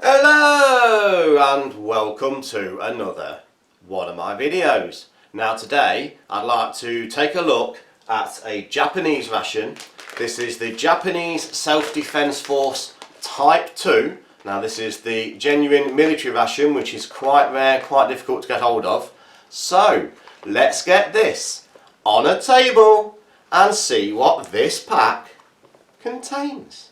Hello and welcome to another one of my videos. Now today I'd like to take a look at a Japanese ration. This is the Japanese Self-Defense Force Type 2. Now this is the genuine military ration, which is quite rare, quite difficult to get hold of. So let's get this on a table and see what this pack contains.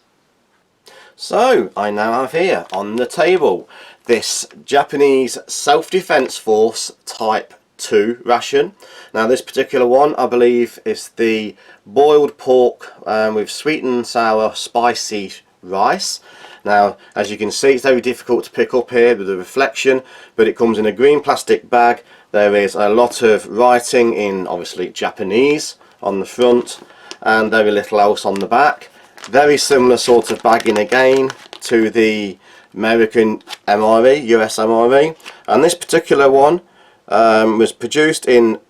So I now have here on the table this Japanese Self-Defense Force Type 2 ration. Now this particular one I believe is the boiled pork with sweet and sour spicy rice. Now as you can see, it's very difficult to pick up here with the reflection, but it comes in a green plastic bag. There is a lot of writing in obviously Japanese on the front and very little else on the back. Very similar sort of bagging again to the American MRE, US MRE, and this particular one was produced in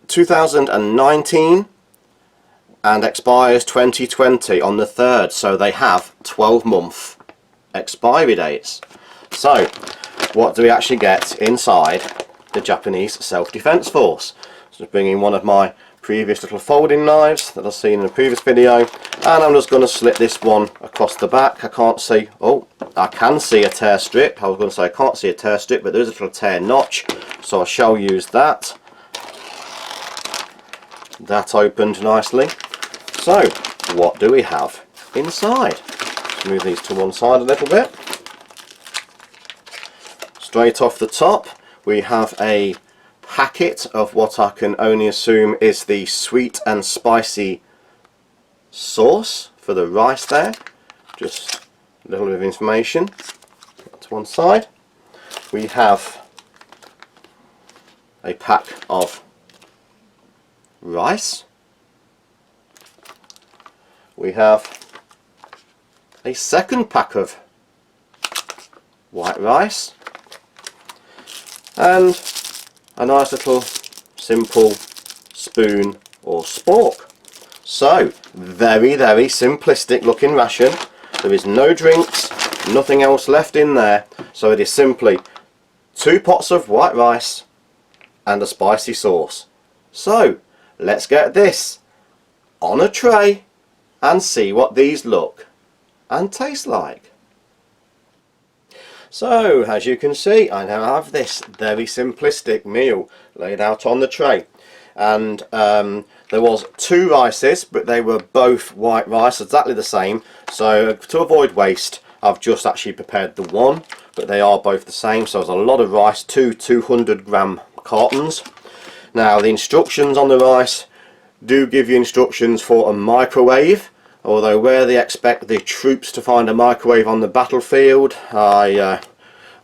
2019 and expires 2020 on the 3rd, so they have 12-month expiry dates. So what do we actually get inside the Japanese Self-Defense Force? Just bringing one of my previous little folding knives that I've seen in a previous video, and I'm just going to slit this one across the back. I can't see, oh, I can see a tear strip. I was going to say I can't see a tear strip, but there is a little tear notch, so I shall use that. That opened nicely. So what do we have inside? Let's move these to one side a little bit. Straight off the top we have a packet of what I can only assume is the sweet and spicy sauce for the rice there. Just a little bit of information. Put to one side. We have a pack of rice. We have a second pack of white rice and a nice little simple spoon or spork. So very simplistic looking ration. There is no drinks, nothing else left in there, so it is simply 2 pots of white rice and a spicy sauce. So let's get this on a tray and see what these look and taste like. So as you can see, I now have this very simplistic meal laid out on the tray, and there was 2 rices, but they were both white rice, exactly the same. So to avoid waste I've just actually prepared the one, but they are both the same. So there's a lot of rice, 200-gram cartons. Now the instructions on the rice do give you instructions for a microwave, although where they expect the troops to find a microwave on the battlefield, I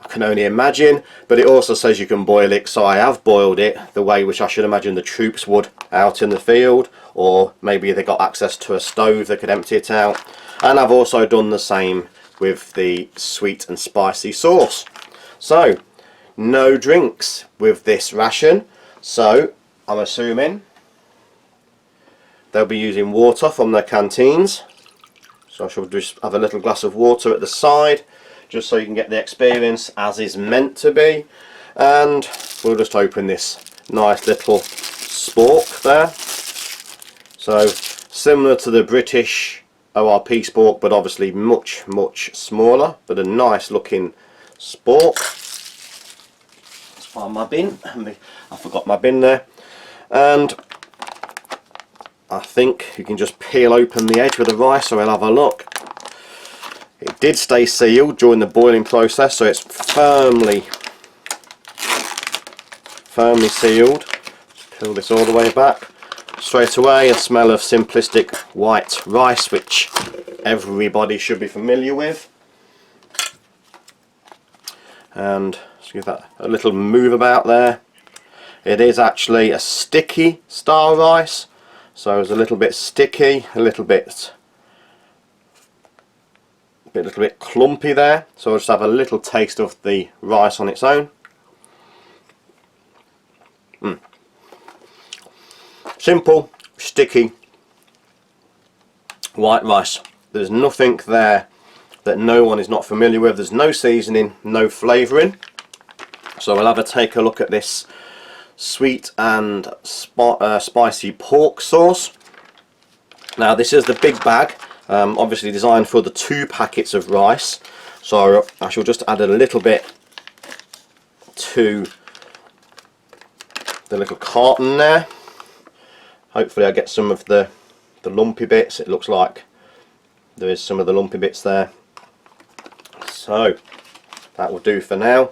can only imagine. But it also says you can boil it, so I have boiled it the way which I should imagine the troops would out in the field, or maybe they got access to a stove they could empty it out. And I've also done the same with the sweet and spicy sauce. So no drinks with this ration, so I'm assuming they'll be using water from their canteens. So I shall just have a little glass of water at the side, just so you can get the experience as is meant to be. And we'll just open this nice little spork there. So similar to the British ORP spork, but obviously much smaller, but a nice looking spork. Let's find my bin. I forgot my bin there. And I think you can just peel open the edge with the rice, so we'll have a look. It did stay sealed during the boiling process, so it's firmly sealed. Peel this all the way back. Straight away a smell of simplistic white rice, which everybody should be familiar with. And just give that a little move about there. It is actually a sticky style rice. So it's a little bit sticky, a little bit clumpy there. So I'll just have a little taste of the rice on its own. Simple, sticky white rice. There's nothing there that no one is not familiar with. There's no seasoning, no flavouring. So we'll have a take a look at this sweet and spicy pork sauce. Now this is the big bag, obviously designed for the 2 packets of rice. So I shall just add a little bit to the little carton there. Hopefully I get some of the lumpy bits. It looks like there is some of the lumpy bits there. So that will do for now.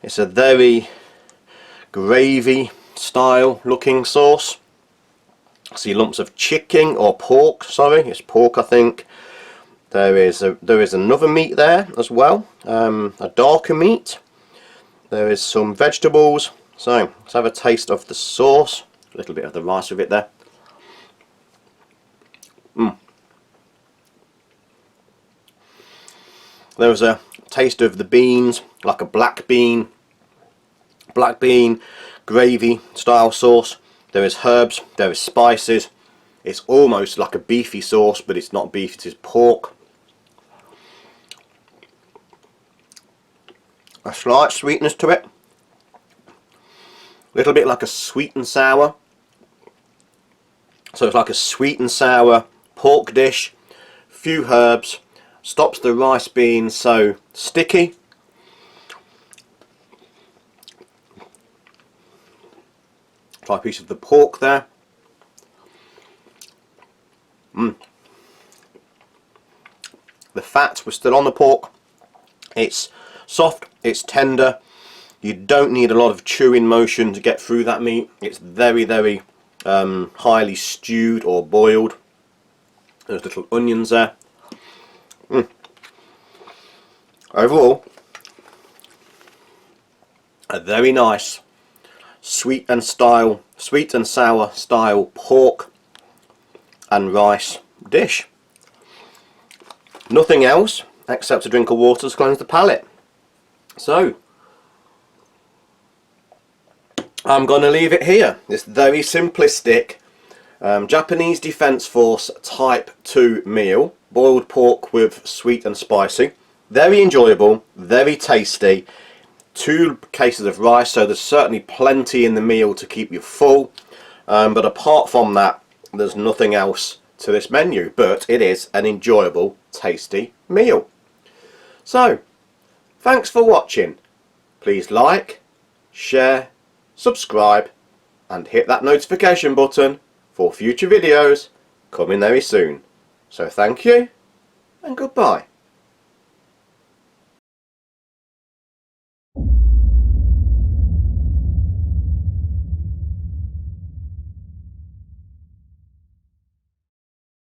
It's a very gravy style looking sauce. I see lumps of chicken or pork, sorry, it's pork I think. There is another meat there as well, a darker meat. There is some vegetables. So let's have a taste of the sauce. A little bit of the rice with it there. There was a taste of the beans, like a black bean gravy style sauce. There is herbs, there is spices. It's almost like a beefy sauce, but it's not beef, it is pork. A slight sweetness to it. A little bit like a sweet and sour. So it's like a sweet and sour pork dish. Few herbs. Stops the rice being so sticky. Try a piece of the pork there. The fat was still on the pork. It's soft, it's tender. You don't need a lot of chewing motion to get through that meat. It's very, very highly stewed or boiled. There's little onions there. Overall, a very nice sweet and sour style pork and rice dish. Nothing else except a drink of water to cleanse the palate. So I'm going to leave it here. This very simplistic Japanese Defence Force Type 2 meal, boiled pork with sweet and spicy. Very enjoyable, very tasty. 2 cases of rice, so there's certainly plenty in the meal to keep you full. But apart from that, there's nothing else to this menu. But it is an enjoyable, tasty meal. So, thanks for watching. Please like, share, subscribe, and hit that notification button for future videos coming very soon. So thank you, and goodbye.